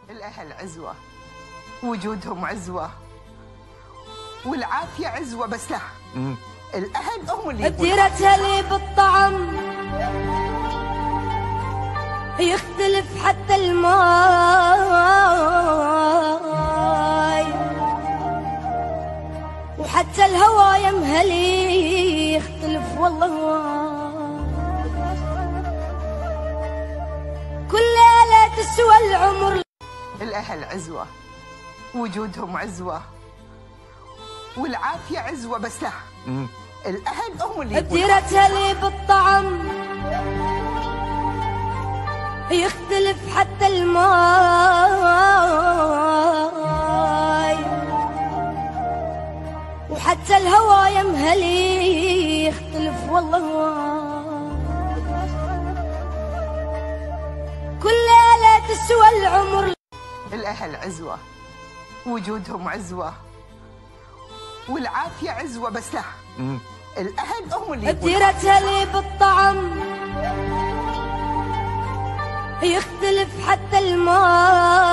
الأهل عزوة، وجودهم عزوة، والعافية عزوة، بس لا الأهل هم اللي بديرتها لي بالطعم يختلف حتى الماي، وحتى الهوا يمهلي يختلف والله. كل ليلة تسوى العمر. الأهل عزوة، وجودهم عزوة، والعافية عزوة، بس لا الأهل هم اللي بديرتها لي بالطعم يختلف حتى الماي، وحتى الهوا يمهلي يختلف والله. كل ليلة تسوى العمر. الأهل عزوة، وجودهم عزوة، والعافية عزوة، بس لا الأهل هم اللي بديرتها لي بالطعم يختلف حتى الماي،